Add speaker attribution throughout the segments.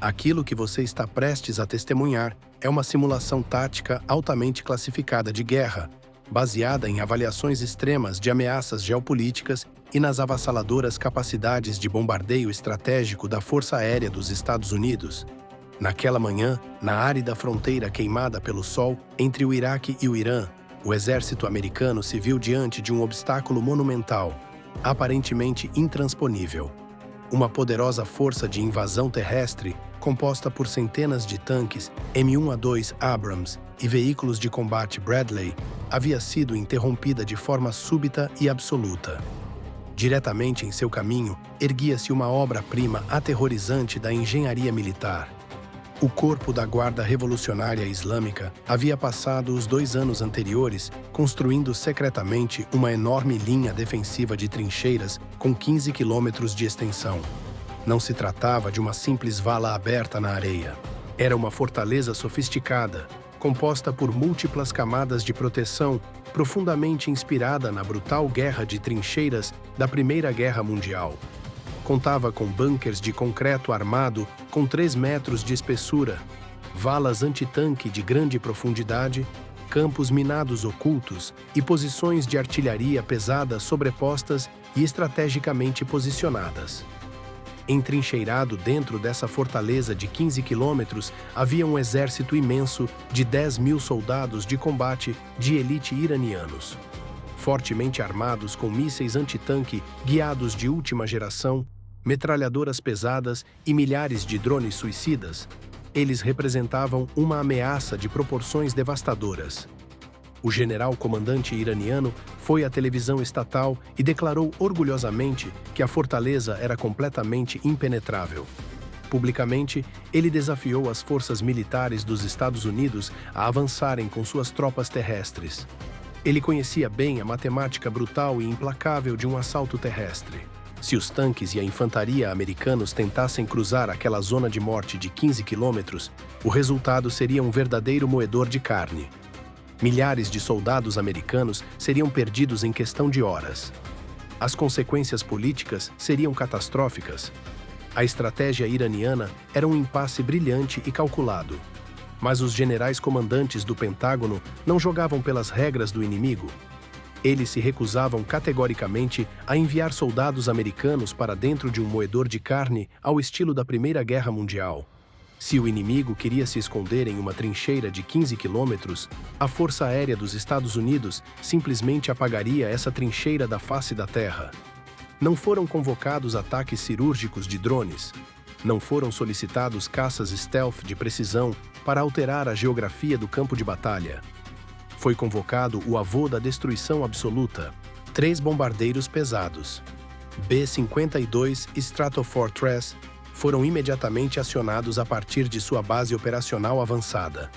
Speaker 1: Aquilo que você está prestes a testemunhar é uma simulação tática altamente classificada de guerra, baseada em avaliações extremas de ameaças geopolíticas e nas avassaladoras capacidades de bombardeio estratégico da Força Aérea dos Estados Unidos. Naquela manhã, na árida fronteira queimada pelo sol entre o Iraque e o Irã, o exército americano se viu diante de um obstáculo monumental, aparentemente intransponível. Uma poderosa força de invasão terrestre, composta por centenas de tanques M1A2 Abrams e veículos de combate Bradley, havia sido interrompida de forma súbita e absoluta. Diretamente em seu caminho, erguia-se uma obra-prima aterrorizante da engenharia militar. O corpo da Guarda Revolucionária Islâmica havia passado os 2 anos anteriores construindo secretamente uma enorme linha defensiva de trincheiras com 15 quilômetros de extensão. Não se tratava de uma simples vala aberta na areia. Era uma fortaleza sofisticada, composta por múltiplas camadas de proteção, profundamente inspirada na brutal guerra de trincheiras da Primeira Guerra Mundial. Contava com bunkers de concreto armado com 3 metros de espessura, valas antitanque de grande profundidade, campos minados ocultos e posições de artilharia pesada sobrepostas e estrategicamente posicionadas. Entrincheirado dentro dessa fortaleza de 15 quilômetros havia um exército imenso de 10.000 soldados de combate de elite iranianos. Fortemente armados com mísseis antitanque guiados de última geração, metralhadoras pesadas e milhares de drones suicidas, eles representavam uma ameaça de proporções devastadoras. O general comandante iraniano foi à televisão estatal e declarou orgulhosamente que a fortaleza era completamente impenetrável. Publicamente, ele desafiou as forças militares dos Estados Unidos a avançarem com suas tropas terrestres. Ele conhecia bem a matemática brutal e implacável de um assalto terrestre. Se os tanques e a infantaria americanos tentassem cruzar aquela zona de morte de 15 quilômetros, o resultado seria um verdadeiro moedor de carne. Milhares de soldados americanos seriam perdidos em questão de horas. As consequências políticas seriam catastróficas. A estratégia iraniana era um impasse brilhante e calculado. Mas os generais comandantes do Pentágono não jogavam pelas regras do inimigo. Eles se recusavam categoricamente a enviar soldados americanos para dentro de um moedor de carne ao estilo da Primeira Guerra Mundial. Se o inimigo queria se esconder em uma trincheira de 15 quilômetros, a Força Aérea dos Estados Unidos simplesmente apagaria essa trincheira da face da Terra. Não foram convocados ataques cirúrgicos de drones. Não foram solicitados caças stealth de precisão para alterar a geografia do campo de batalha. Foi convocado o avô da destruição absoluta, 3 bombardeiros pesados. B-52 Stratofortress foram imediatamente acionados a partir de sua base operacional avançada.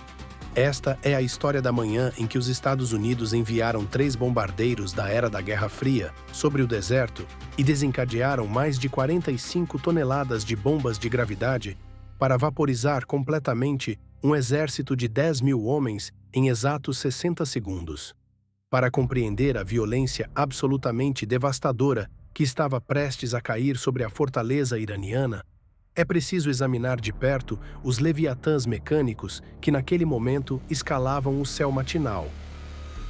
Speaker 1: Esta é a história da manhã em que os Estados Unidos enviaram 3 bombardeiros da era da Guerra Fria sobre o deserto e desencadearam mais de 45 toneladas de bombas de gravidade para vaporizar completamente um exército de 10.000 homens em exatos 60 segundos. Para compreender a violência absolutamente devastadora que estava prestes a cair sobre a fortaleza iraniana, é preciso examinar de perto os leviatãs mecânicos que naquele momento escalavam o céu matinal.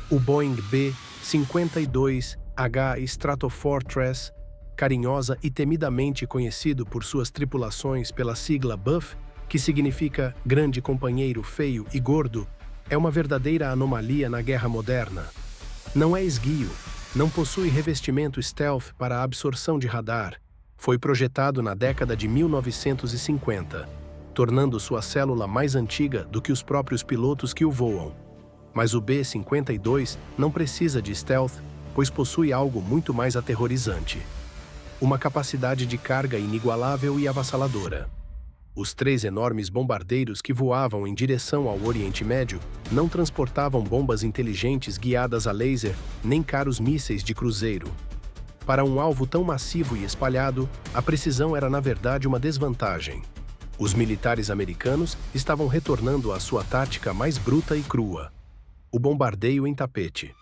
Speaker 1: O Boeing B-52H Stratofortress, carinhosa e temidamente conhecido por suas tripulações pela sigla BUF, que significa grande companheiro feio e gordo, é uma verdadeira anomalia na guerra moderna. Não é esguio, não possui revestimento stealth para a absorção de radar. Foi projetado na década de 1950, tornando sua célula mais antiga do que os próprios pilotos que o voam. Mas o B-52 não precisa de stealth, pois possui algo muito mais aterrorizante: uma capacidade de carga inigualável e avassaladora. Os 3 enormes bombardeiros que voavam em direção ao Oriente Médio não transportavam bombas inteligentes guiadas a laser, nem caros mísseis de cruzeiro. Para um alvo tão massivo e espalhado, a precisão era na verdade uma desvantagem. Os militares americanos estavam retornando à sua tática mais bruta e crua: o bombardeio em tapete.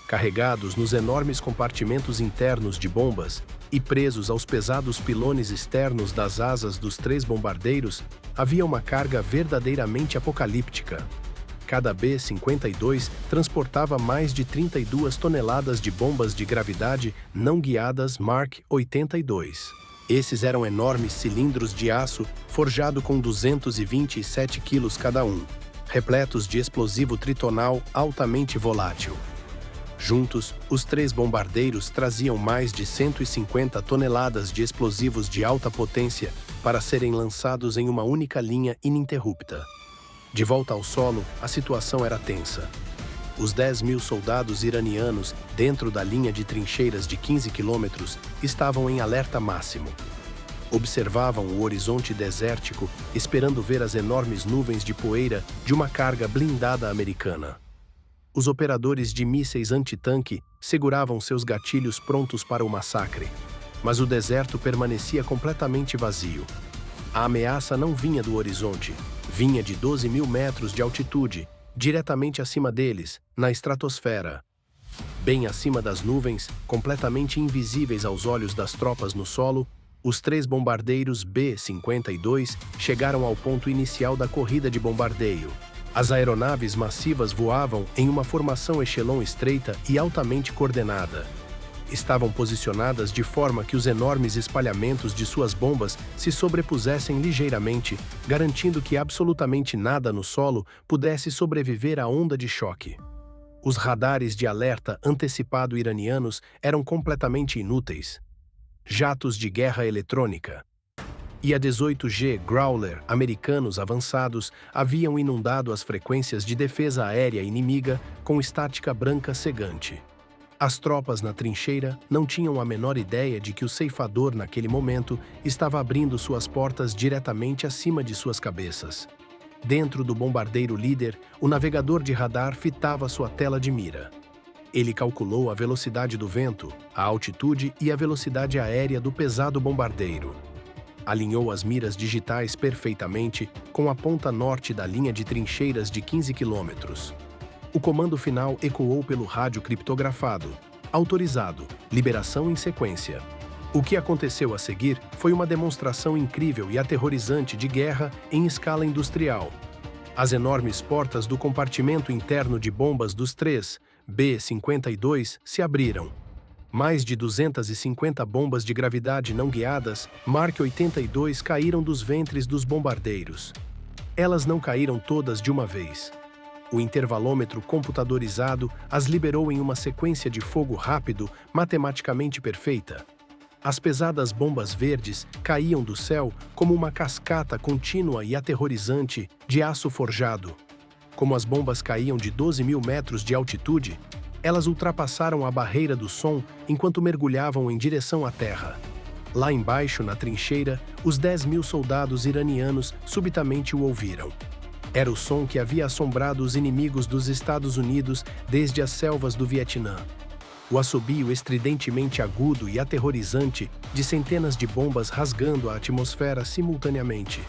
Speaker 1: Carregados nos enormes compartimentos internos de bombas e presos aos pesados pilones externos das asas dos 3 bombardeiros, havia uma carga verdadeiramente apocalíptica. Cada B-52 transportava mais de 32 toneladas de bombas de gravidade não guiadas Mark 82. Esses eram enormes cilindros de aço forjado com 227 quilos cada um, repletos de explosivo tritonal altamente volátil. Juntos, os 3 bombardeiros traziam mais de 150 toneladas de explosivos de alta potência para serem lançados em uma única linha ininterrupta. De volta ao solo, a situação era tensa. Os 10.000 soldados iranianos, dentro da linha de trincheiras de 15 quilômetros, estavam em alerta máximo. Observavam o horizonte desértico, esperando ver as enormes nuvens de poeira de uma carga blindada americana. Os operadores de mísseis antitanque seguravam seus gatilhos prontos para o massacre, mas o deserto permanecia completamente vazio. A ameaça não vinha do horizonte, vinha de 12.000 metros de altitude, diretamente acima deles, na estratosfera. Bem acima das nuvens, completamente invisíveis aos olhos das tropas no solo, os 3 bombardeiros B-52 chegaram ao ponto inicial da corrida de bombardeio. As aeronaves massivas voavam em uma formação Echelon estreita e altamente coordenada. Estavam posicionadas de forma que os enormes espalhamentos de suas bombas se sobrepusessem ligeiramente, garantindo que absolutamente nada no solo pudesse sobreviver à onda de choque. Os radares de alerta antecipado iranianos eram completamente inúteis. Jatos de guerra eletrônica e a 18G Growler americanos avançados haviam inundado as frequências de defesa aérea inimiga com estática branca cegante. As tropas na trincheira não tinham a menor ideia de que o ceifador, naquele momento, estava abrindo suas portas diretamente acima de suas cabeças. Dentro do bombardeiro líder, o navegador de radar fitava sua tela de mira. Ele calculou a velocidade do vento, a altitude e a velocidade aérea do pesado bombardeiro. Alinhou as miras digitais perfeitamente com a ponta norte da linha de trincheiras de 15 quilômetros. O comando final ecoou pelo rádio criptografado. Autorizado. Liberação em sequência. O que aconteceu a seguir foi uma demonstração incrível e aterrorizante de guerra em escala industrial. As enormes portas do compartimento interno de bombas dos 3 B-52 se abriram. Mais de 250 bombas de gravidade não guiadas Mark 82 caíram dos ventres dos bombardeiros. Elas não caíram todas de uma vez. O intervalômetro computadorizado as liberou em uma sequência de fogo rápido, matematicamente perfeita. As pesadas bombas verdes caíam do céu como uma cascata contínua e aterrorizante de aço forjado. Como as bombas caíam de 12.000 metros de altitude, elas ultrapassaram a barreira do som enquanto mergulhavam em direção à terra. Lá embaixo, na trincheira, os 10.000 soldados iranianos subitamente o ouviram. Era o som que havia assombrado os inimigos dos Estados Unidos desde as selvas do Vietnã. O assobio estridentemente agudo e aterrorizante de centenas de bombas rasgando a atmosfera simultaneamente.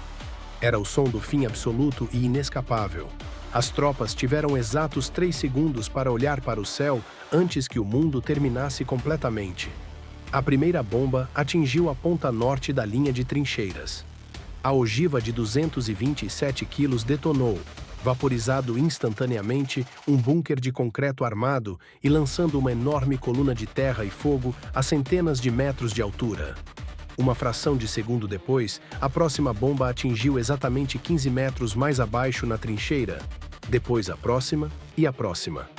Speaker 1: Era o som do fim absoluto e inescapável. As tropas tiveram exatos 3 segundos para olhar para o céu antes que o mundo terminasse completamente. A primeira bomba atingiu a ponta norte da linha de trincheiras. A ogiva de 227 quilos detonou, vaporizado instantaneamente um bunker de concreto armado e lançando uma enorme coluna de terra e fogo a centenas de metros de altura. Uma fração de segundo depois, a próxima bomba atingiu exatamente 15 metros mais abaixo na trincheira, depois a próxima e a próxima.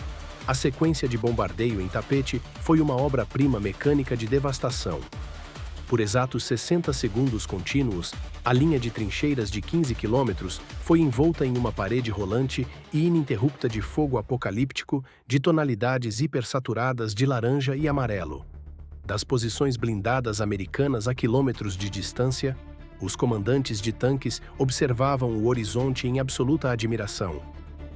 Speaker 1: A sequência de bombardeio em tapete foi uma obra-prima mecânica de devastação. Por exatos 60 segundos contínuos, a linha de trincheiras de 15 quilômetros foi envolta em uma parede rolante e ininterrupta de fogo apocalíptico de tonalidades hipersaturadas de laranja e amarelo. Das posições blindadas americanas a quilômetros de distância, os comandantes de tanques observavam o horizonte em absoluta admiração.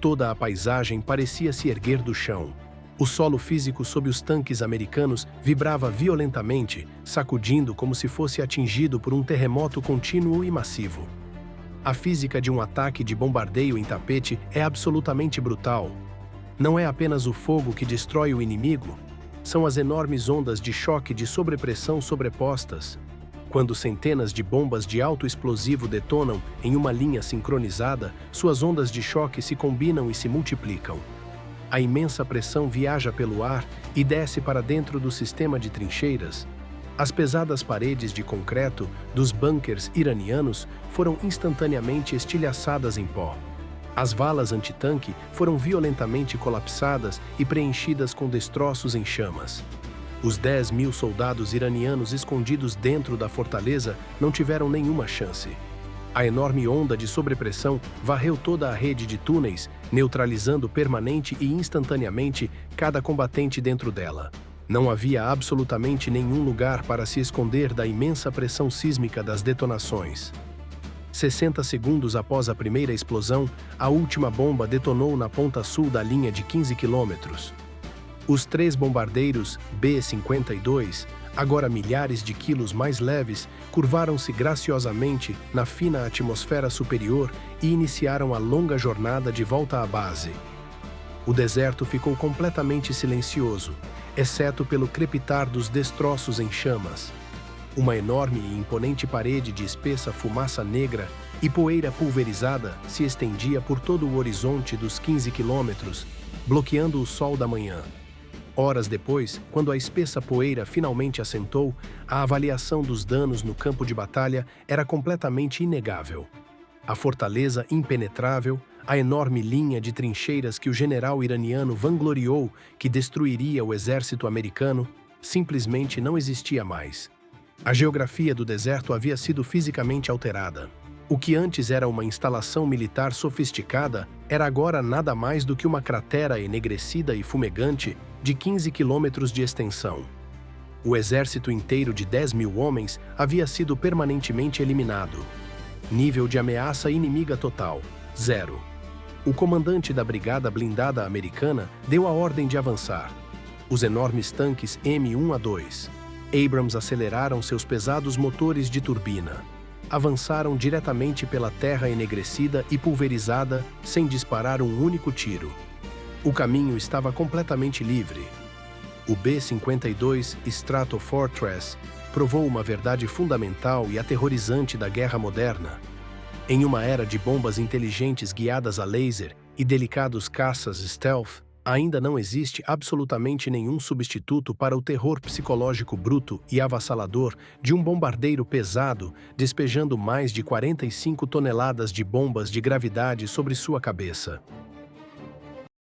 Speaker 1: Toda a paisagem parecia se erguer do chão. O solo físico sob os tanques americanos vibrava violentamente, sacudindo como se fosse atingido por um terremoto contínuo e massivo. A física de um ataque de bombardeio em tapete é absolutamente brutal. Não é apenas o fogo que destrói o inimigo, são as enormes ondas de choque de sobrepressão sobrepostas. Quando centenas de bombas de alto explosivo detonam em uma linha sincronizada, suas ondas de choque se combinam e se multiplicam. A imensa pressão viaja pelo ar e desce para dentro do sistema de trincheiras. As pesadas paredes de concreto dos bunkers iranianos foram instantaneamente estilhaçadas em pó. As valas antitanque foram violentamente colapsadas e preenchidas com destroços em chamas. Os 10.000 soldados iranianos escondidos dentro da fortaleza não tiveram nenhuma chance. A enorme onda de sobrepressão varreu toda a rede de túneis, neutralizando permanente e instantaneamente cada combatente dentro dela. Não havia absolutamente nenhum lugar para se esconder da imensa pressão sísmica das detonações. 60 segundos após a primeira explosão, a última bomba detonou na ponta sul da linha de 15 quilômetros. Os 3 bombardeiros B-52, agora milhares de quilos mais leves, curvaram-se graciosamente na fina atmosfera superior e iniciaram a longa jornada de volta à base. O deserto ficou completamente silencioso, exceto pelo crepitar dos destroços em chamas. Uma enorme e imponente parede de espessa fumaça negra e poeira pulverizada se estendia por todo o horizonte dos 15 quilômetros, bloqueando o sol da manhã. Horas depois, quando a espessa poeira finalmente assentou, a avaliação dos danos no campo de batalha era completamente inegável. A fortaleza impenetrável, a enorme linha de trincheiras que o general iraniano vangloriou que destruiria o exército americano, simplesmente não existia mais. A geografia do deserto havia sido fisicamente alterada. O que antes era uma instalação militar sofisticada era agora nada mais do que uma cratera enegrecida e fumegante de 15 quilômetros de extensão. O exército inteiro de 10.000 homens havia sido permanentemente eliminado. Nível de ameaça inimiga total, 0. O comandante da brigada blindada americana deu a ordem de avançar. Os enormes tanques M1A2 Abrams aceleraram seus pesados motores de turbina. Avançaram diretamente pela terra enegrecida e pulverizada sem disparar um único tiro. O caminho estava completamente livre. O B-52 Stratofortress provou uma verdade fundamental e aterrorizante da guerra moderna. Em uma era de bombas inteligentes guiadas a laser e delicados caças stealth, ainda não existe absolutamente nenhum substituto para o terror psicológico bruto e avassalador de um bombardeiro pesado despejando mais de 45 toneladas de bombas de gravidade sobre sua cabeça.